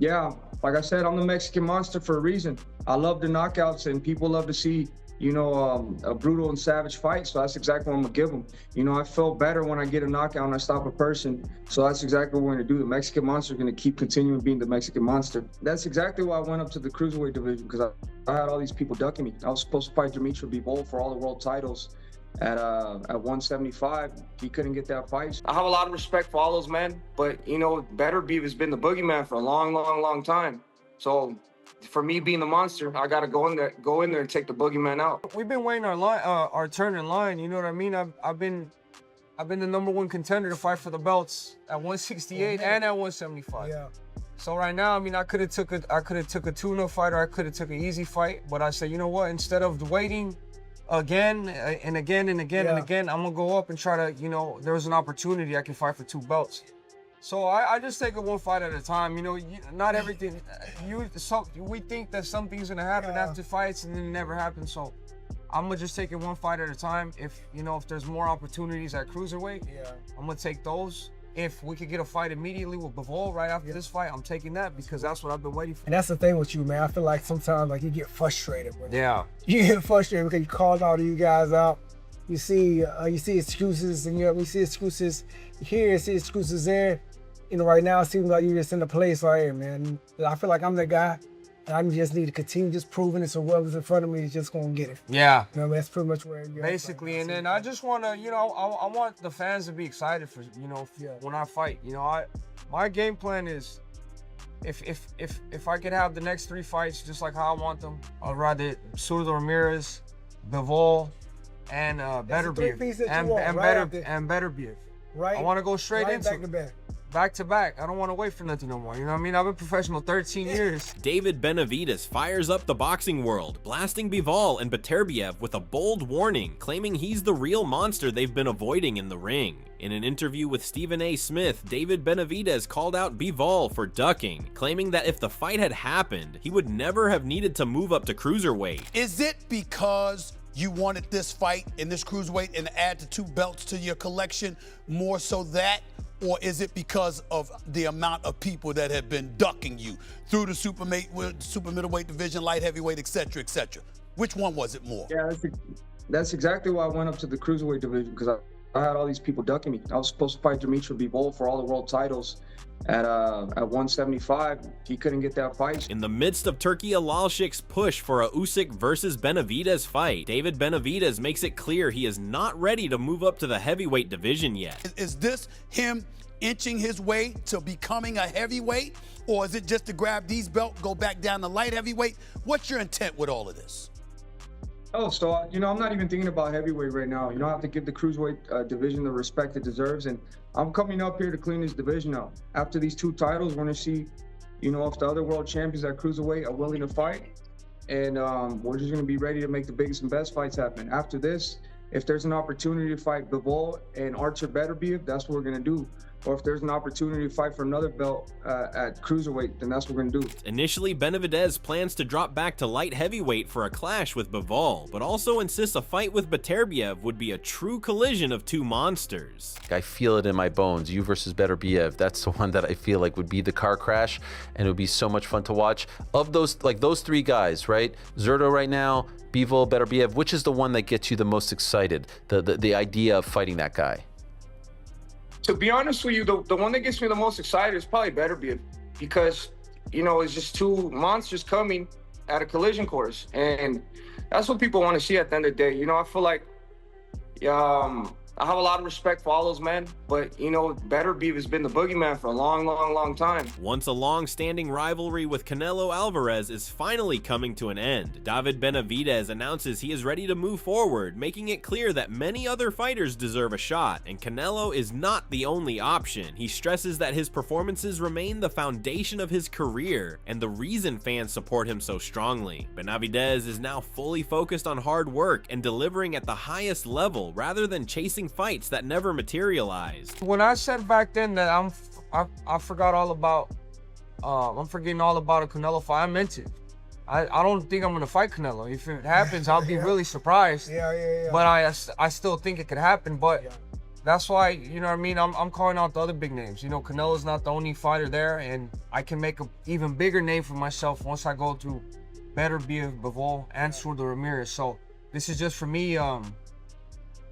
Yeah, like I said, I'm the Mexican monster for a reason. I love the knockouts, and people love to see, a brutal and savage fight. So that's exactly what I'm gonna give them. I feel better when I get a knockout and I stop a person. So that's exactly what we're gonna do. The Mexican monster is gonna keep continuing being the Mexican monster. That's exactly why I went up to the cruiserweight division, because I had all these people ducking me. I was supposed to fight Dmitry Bivol for all the world titles at 175. He couldn't get that fight. I have a lot of respect for all those men, but Beterbiev has been the boogeyman for a long time. So for me being the monster, I gotta go in there and take the boogeyman out. We've been waiting our turn in line. You know what I mean? I've been the #1 contender to fight for the belts at 168 and at 175. Yeah. So right now, I mean, I could have took a tune-up fight, or I could have took an easy fight. But I said, you know what? Instead of waiting again and again and again and again, I'm gonna go up and try to, there's an opportunity I can fight for 2 belts. So I just take it one fight at a time. Not everything. We think that something's gonna happen after fights, and then it never happens. So I'm gonna just take it one fight at a time. If there's more opportunities at cruiserweight, I'm gonna take those. If we could get a fight immediately with Bivol right after this fight, I'm taking that, because that's what I've been waiting for. And that's the thing with you, man. I feel like sometimes you get frustrated. Yeah. You get frustrated because you called all of you guys out. You see excuses, and you see excuses here, you see excuses there. Right now it seems like you're just in a place like, hey, man, I feel like I'm the guy, and I just need to continue just proving it, so whoever's in front of me is just gonna get it. Yeah. That's pretty much where you're basically. And then I just wanna, I want the fans to be excited for, when I fight. My game plan is, if I could have the next 3 fights just like how I want them, I'd rather Surdo Ramirez, Bivol, and Beterbiev, and Beterbiev. Right. I want to go straight into back to back. Back to back. I don't want to wait for nothing no more. You know what I mean? I've been professional 13 years. David Benavidez fires up the boxing world, blasting Bivol and Beterbiev with a bold warning, claiming he's the real monster they've been avoiding in the ring. In an interview with Stephen A. Smith, David Benavidez called out Bivol for ducking, claiming that if the fight had happened, he would never have needed to move up to cruiserweight. Is it because you wanted this fight in this cruiserweight and add the 2 belts to your collection, more so that? Or is it because of the amount of people that have been ducking you through the super middleweight division, light heavyweight, etc., etc.? Which one was it more? Yeah, that's exactly why I went up to the cruiserweight division, because I had all these people ducking me. I was supposed to fight Dmitry Bivol for all the world titles at 175. He couldn't get that fight. In the midst of Turki Alalshik's push for a Usyk versus Benavidez fight, David Benavidez makes it clear he is not ready to move up to the heavyweight division yet. Is this him inching his way to becoming a heavyweight, or is it just to grab these belts, go back down to light heavyweight? What's your intent with all of this? Oh, so, I'm not even thinking about heavyweight right now. I have to give the cruiserweight division the respect it deserves, and I'm coming up here to clean this division out. After these 2 titles, we're gonna see, if the other world champions at cruiserweight are willing to fight, and we're just gonna be ready to make the biggest and best fights happen. After this, if there's an opportunity to fight Bivol and Artur Beterbiev, that's what we're gonna do. Or if there's an opportunity to fight for another belt at cruiserweight, then that's what we're gonna do. Initially, Benavidez plans to drop back to light heavyweight for a clash with Bivol, but also insists a fight with Beterbiev would be a true collision of 2 monsters. I feel it in my bones. You versus Beterbiev, that's the one that I feel like would be the car crash, and it would be so much fun to watch. Of those 3 guys, right? Zurdo right now, Bivol, Beterbiev, which is the one that gets you the most excited? The idea of fighting that guy. To be honest with you, the one that gets me the most excited is probably Beterbiev, because, it's just 2 monsters coming at a collision course. And that's what people want to see at the end of the day. I feel like I have a lot of respect for all those men, but, Beterbiev has been the boogeyman for a long time. Once a long-standing rivalry with Canelo Alvarez is finally coming to an end, David Benavidez announces he is ready to move forward, making it clear that many other fighters deserve a shot, and Canelo is not the only option. He stresses that his performances remain the foundation of his career, and the reason fans support him so strongly. Benavidez is now fully focused on hard work and delivering at the highest level, rather than chasing fights that never materialized. When I said back then that I forgot all about, I'm forgetting all about a Canelo fight, I meant it. I don't think I'm gonna fight Canelo. If it happens, I'll be really surprised. Yeah. But I still think it could happen. But That's why, you know what I mean, I'm calling out the other big names. You know, Canelo's not the only fighter there, and I can make an even bigger name for myself once I go through Beterbiev, Bivol, and Artur Ramirez. So this is just for me. I'm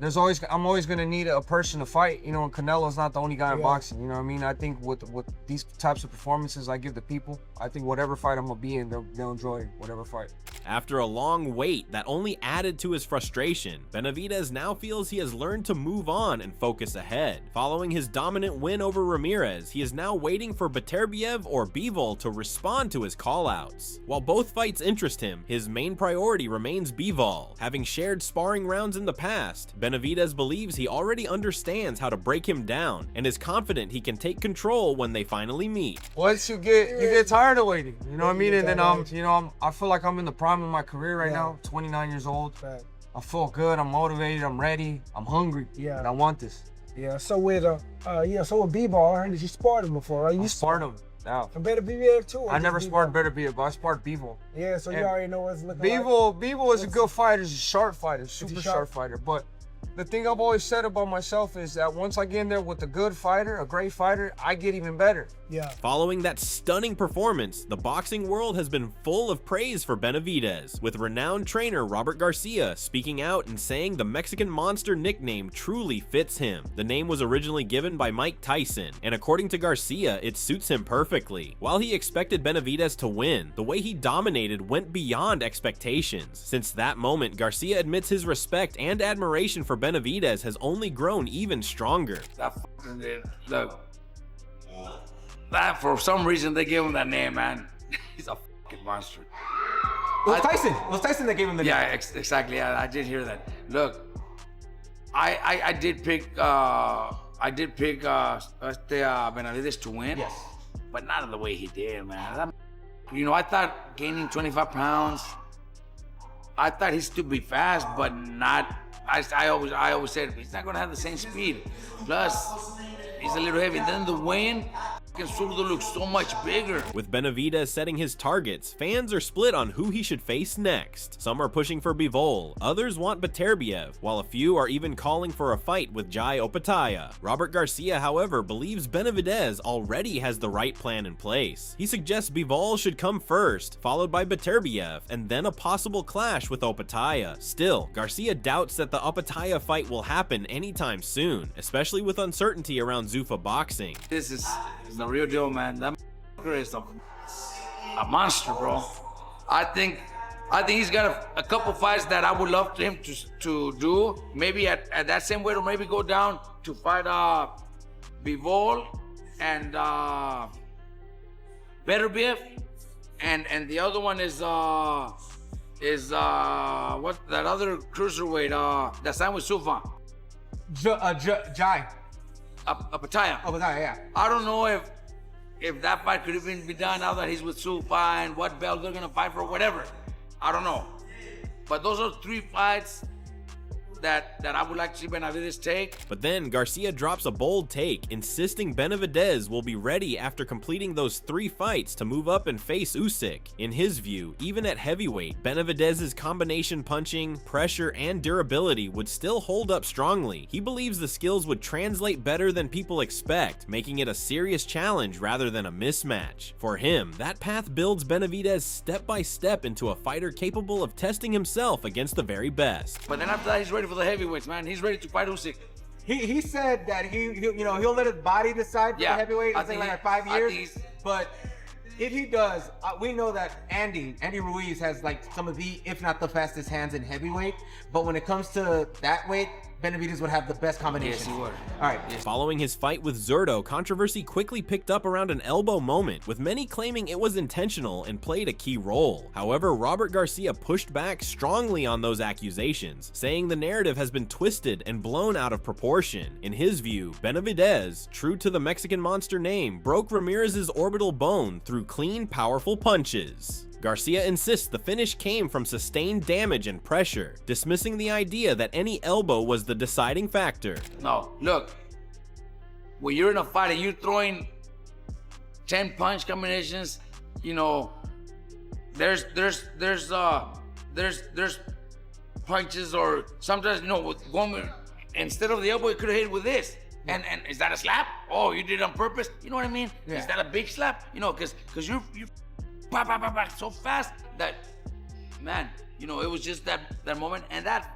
always gonna need a person to fight, you know, and Canelo's not the only guy in boxing, you know what I mean? I think with these types of performances I give the people, I think whatever fight I'm gonna be in, they'll enjoy whatever fight. After a long wait that only added to his frustration, Benavidez now feels he has learned to move on and focus ahead. Following his dominant win over Ramirez, he is now waiting for Beterbiev or Bivol to respond to his callouts. While both fights interest him, his main priority remains Bivol. Having shared sparring rounds in the past, Benavidez believes he already understands how to break him down and is confident he can take control when they finally meet. Once you get tired of waiting, you know what I mean? And then I feel like I'm in the prime of my career right now, 29 years old. I feel good, I'm motivated, I'm ready, I'm hungry, and I want this. Yeah, so with Bivol, I heard that you sparred him before, right? You sparred him. Yeah. And Beterbiev too? I never sparred Beterbiev, but I sparred Bivol. Yeah, so you already know what's looking Bivol is a good fighter, he's a sharp fighter, super sharp fighter. But the thing I've always said about myself is that once I get in there with a good fighter, a great fighter, I get even better. Yeah. Following that stunning performance, the boxing world has been full of praise for Benavidez, with renowned trainer Robert Garcia speaking out and saying the Mexican Monster nickname truly fits him. The name was originally given by Mike Tyson, and according to Garcia, it suits him perfectly. While he expected Benavidez to win, the way he dominated went beyond expectations. Since that moment, Garcia admits his respect and admiration for Benavidez has only grown even stronger. That fucking dude, look. That, for some reason, they gave him that name, man. He's a fucking monster. It was Tyson. It was Tyson that gave him the name. Yeah, exactly. I did hear that. Look, I did pick Benavidez to win. Yes. But not the way he did, man. You know, I thought gaining 25 pounds, I thought he'd still be fast, but not. I always said he's not gonna have the same speed. Plus, he's a little heavy. Then the weigh-in, Zurdo looks so much bigger. With Benavidez setting his targets, fans are split on who he should face next. Some are pushing for Bivol, others want Beterbiev, while a few are even calling for a fight with Jai Opetaia. Robert Garcia, however, believes Benavidez already has the right plan in place. He suggests Bivol should come first, followed by Beterbiev, and then a possible clash with Opetaia. Still, Garcia doubts that the Opetaia fight will happen anytime soon, especially with uncertainty around Zuffa boxing. This is the real deal, man. That motherfucker is a monster, bro. I think he's got a couple fights that I would love him to do. Maybe at that same weight, or maybe go down to fight Bivol and Beterbiev, and the other one is what that other cruiserweight that signed with Zuffa. Jai. Opetaia. Opetaia, yeah. I don't know if that fight could even be done now that he's with Zuffa and what belt they're gonna fight for, whatever. I don't know. But those are three fights that I would like to see Benavidez take. But then Garcia drops a bold take, insisting Benavidez will be ready after completing those 3 fights to move up and face Usyk. In his view, even at heavyweight, Benavidez's combination punching, pressure, and durability would still hold up strongly. He believes the skills would translate better than people expect, making it a serious challenge rather than a mismatch. For him, that path builds Benavidez step by step into a fighter capable of testing himself against the very best. But then after that, he's ready for the heavyweights, man. He's ready to fight Usyk. He said that he'll let his body decide for the heavyweight. I think like 5 years. But if he does, we know that Andy Ruiz has like some of the, if not the fastest hands in heavyweight. But when it comes to that weight, Benavidez would have the best combination. Yes, he would. All right. Following his fight with Zurdo, controversy quickly picked up around an elbow moment, with many claiming it was intentional and played a key role. However, Robert Garcia pushed back strongly on those accusations, saying the narrative has been twisted and blown out of proportion. In his view, Benavidez, true to the Mexican Monster name, broke Ramirez's orbital bone through clean, powerful punches. Garcia insists the finish came from sustained damage and pressure, dismissing the idea that any elbow was the deciding factor. No, look, when you're in a fight and you're throwing 10 punch combinations, you know, there's punches, or sometimes, you know, with going instead of the elbow, he could have hit with this. And is that a slap? Oh, you did it on purpose? You know what I mean? Yeah. Is that a big slap? You know, because you bah, bah, bah, bah, so fast that, man, you know, it was just that moment. And that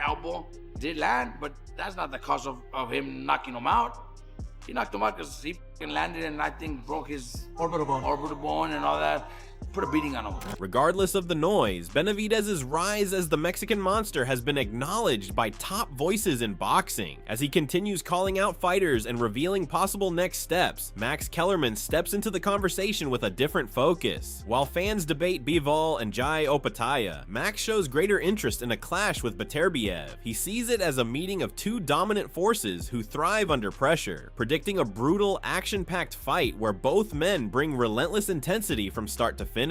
elbow did land, but that's not the cause of him knocking him out. He knocked him out because he landed and I think broke his orbital bone and all that. Put a beating on him. Regardless of the noise, Benavidez's rise as the Mexican monster has been acknowledged by top voices in boxing. As he continues calling out fighters and revealing possible next steps, Max Kellerman steps into the conversation with a different focus. While fans debate Bivol and Jai Opataya, Max shows greater interest in a clash with Beterbiev. He sees it as a meeting of two dominant forces who thrive under pressure, predicting a brutal, action-packed fight where both men bring relentless intensity from start to finish.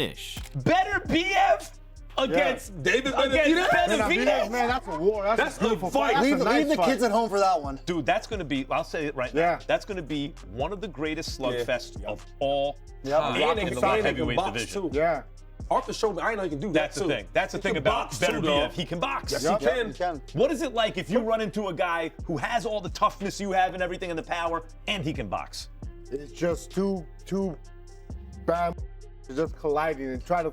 Beterbiev against David Benavidez. Man, that's a war. That's a beautiful fight. Leave the kids at home for that one. Dude, that's going to be, I'll say it right now, that's going to be one of the greatest slugfests of all time in the light heavyweight division. Yeah. Arthur showed me I know he can do That's that the too. thing. That's the thing about Beterbiev. He can box. Yes, he can. What is it like if you run into a guy who has all the toughness you have and everything and the power, and he can box? It's just two bad just colliding and try to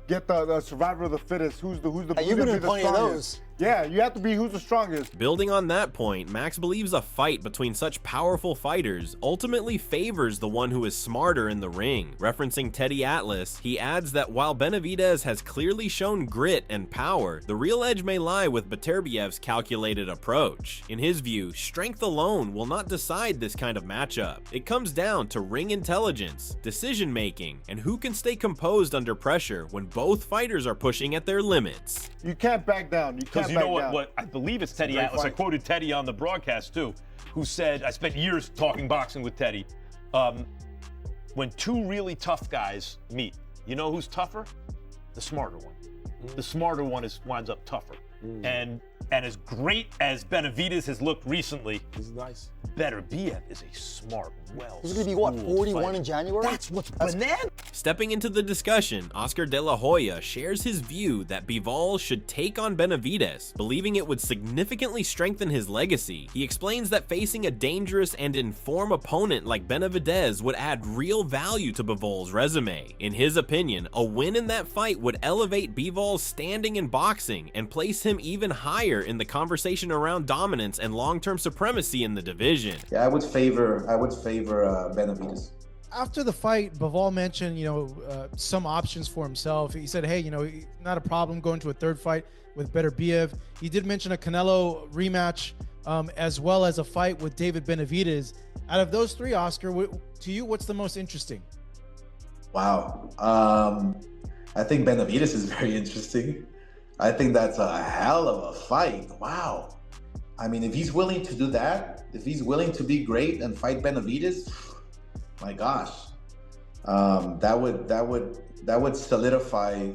get the survivor of the fittest. Who's You've been in plenty of those. Yeah, you have to be who's the strongest. Building on that point, Max believes a fight between such powerful fighters ultimately favors the one who is smarter in the ring. Referencing Teddy Atlas, he adds that while Benavidez has clearly shown grit and power, the real edge may lie with Beterbiev's calculated approach. In his view, strength alone will not decide this kind of matchup. It comes down to ring intelligence, decision making, and who can stay composed under pressure when both fighters are pushing at their limits. You can't back down. You can't. Because you know what I believe it's Teddy Atlas. I quoted Teddy on the broadcast too, who said, I spent years talking boxing with Teddy. When two really tough guys meet, you know who's tougher? The smarter one. The smarter one winds up tougher. And as great as Benavidez has looked recently, he's nice. Beterbiev is a smart, He's gonna be what, 41 in January? That's what's bananas. Stepping into the discussion, Oscar De La Hoya shares his view that Bivol should take on Benavidez, believing it would significantly strengthen his legacy. He explains that facing a dangerous and informed opponent like Benavidez would add real value to Bivol's resume. In his opinion, a win in that fight would elevate Bivol's standing in boxing and place him even higher in the conversation around dominance and long-term supremacy in the division. Yeah, I would favor Benavidez. After the fight, Bivol mentioned, some options for himself. He said, hey, not a problem going to a third fight with Beterbiev. He did mention a Canelo rematch, as well as a fight with David Benavidez. Out of those three, Oscar, to you, what's the most interesting? Wow. I think Benavidez is very interesting. I think that's a hell of a fight. Wow. I mean, if he's willing to do that, if he's willing to be great and fight Benavidez, my gosh, that would solidify,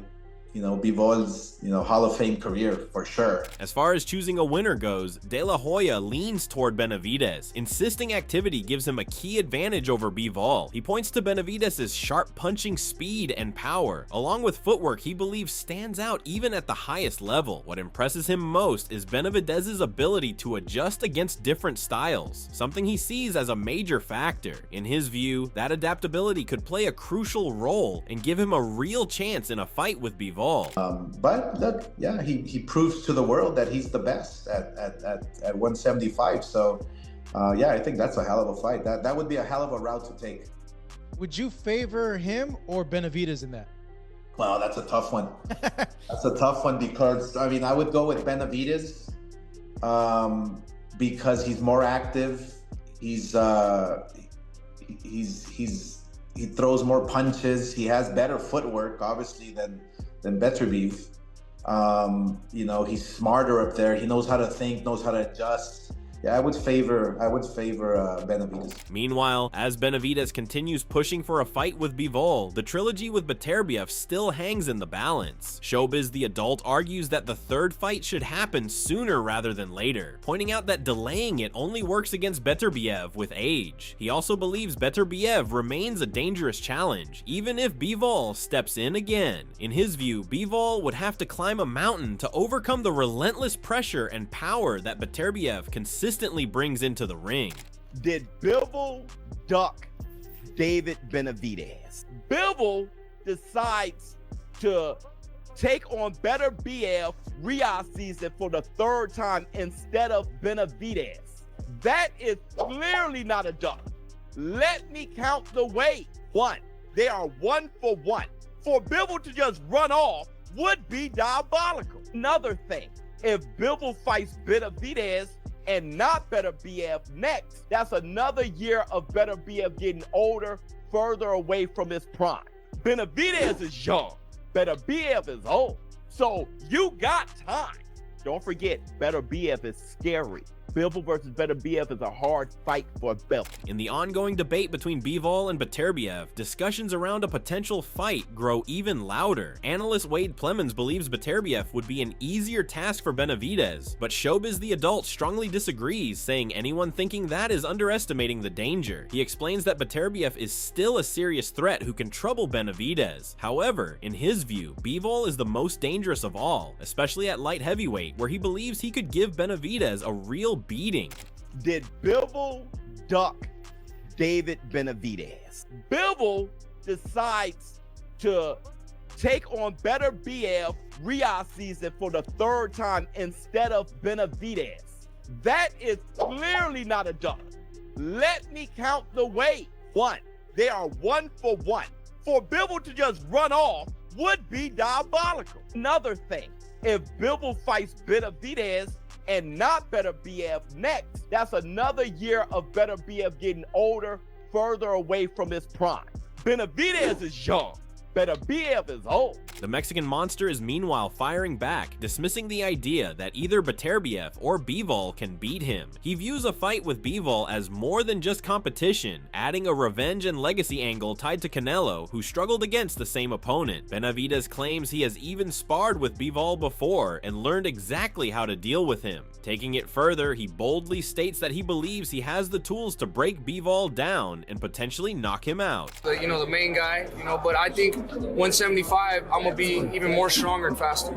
Bivol's, Hall of Fame career for sure. As far as choosing a winner goes, De La Hoya leans toward Benavidez, insisting activity gives him a key advantage over Bivol. He points to Benavidez's sharp punching speed and power, along with footwork he believes stands out even at the highest level. What impresses him most is Benavidez's ability to adjust against different styles, something he sees as a major factor. In his view, that adaptability could play a crucial role and give him a real chance in a fight with Bivol. But look, yeah, he proves to the world that he's the best at 175. So, yeah, I think that's a hell of a fight. That would be a hell of a route to take. Would you favor him or Benavidez in that? Well, that's a tough one. That's a tough one because, I mean, I would go with Benavidez because he's more active. He throws more punches. He has better footwork, obviously, than Beterbiev. He's smarter up there. He knows how to think, knows how to adjust. Yeah, I would favor Benavidez. Meanwhile, as Benavidez continues pushing for a fight with Bivol, the trilogy with Beterbiev still hangs in the balance. Showbiz the Adult argues that the third fight should happen sooner rather than later, pointing out that delaying it only works against Beterbiev with age. He also believes Beterbiev remains a dangerous challenge, even if Bivol steps in again. In his view, Bivol would have to climb a mountain to overcome the relentless pressure and power that Beterbiev consistently brings into the ring. Did Bivol duck David Benavidez? Bivol decides to take on Beterbiev Riyadh season for the third time instead of Benavidez. That is clearly not a duck. Let me count the weight. 1. They are 1 for 1. For Bivol to just run off would be diabolical. Another thing, if Bivol fights Benavidez and not Beterbiev next, that's another year of Beterbiev getting older, further away from his prime. Benavidez is young, Beterbiev is old. So you got time. Don't forget, Beterbiev is scary. Bivol versus Beterbiev is a hard fight for a belt. In the ongoing debate between Bivol and Beterbiev, discussions around a potential fight grow even louder. Analyst Wade Plemons believes Beterbiev would be an easier task for Benavidez, but Showbiz the Adult strongly disagrees, saying anyone thinking that is underestimating the danger. He explains that Beterbiev is still a serious threat who can trouble Benavidez. However, in his view, Bivol is the most dangerous of all, especially at light heavyweight, where he believes he could give Benavidez a real beating. Did Bivol duck David Benavidez? Bivol decides to take on Beterbiev Riyadh season for the third time instead of Benavidez. That is clearly not a duck. Let me count the weight. 1. They are 1 for 1. For Bivol to just run off would be diabolical. Another thing, if Bivol fights Benavidez and not Beterbiev next, that's another year of Beterbiev getting older, further away from his prime. Benavidez is young, Beterbiev is old. The Mexican monster is meanwhile firing back, dismissing the idea that either Beterbiev or Bivol can beat him. He views a fight with Bivol as more than just competition, adding a revenge and legacy angle tied to Canelo, who struggled against the same opponent. Benavidez claims he has even sparred with Bivol before and learned exactly how to deal with him. Taking it further, he boldly states that he believes he has the tools to break Bivol down and potentially knock him out. The main guy, but I think 175, I'm gonna be even more stronger and faster.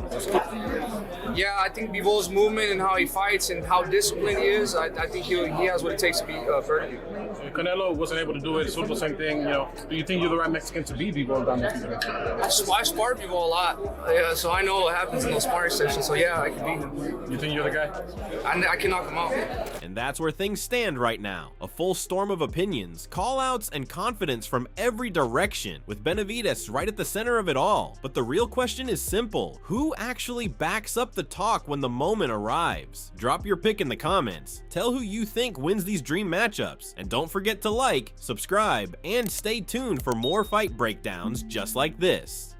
Yeah, I think Bivol's movement and how he fights and how disciplined he is, I think he has what it takes to be Beterbiev. Canelo wasn't able to do it, sort of the same thing. Do you think you're the right Mexican to be Bivol down there? I sparred Bivol a lot, so I know what happens in those sparring sessions. So yeah, I can beat him. You think you're the guy? I can knock him out. And that's where things stand right now. A full storm of opinions, call-outs, and confidence from every direction, with Benavidez right at the center of it all. But the real question is simple: who actually backs up the talk when the moment arrives? Drop your pick in the comments. Tell who you think wins these dream matchups, and don't forget to like, subscribe, and stay tuned for more fight breakdowns just like this.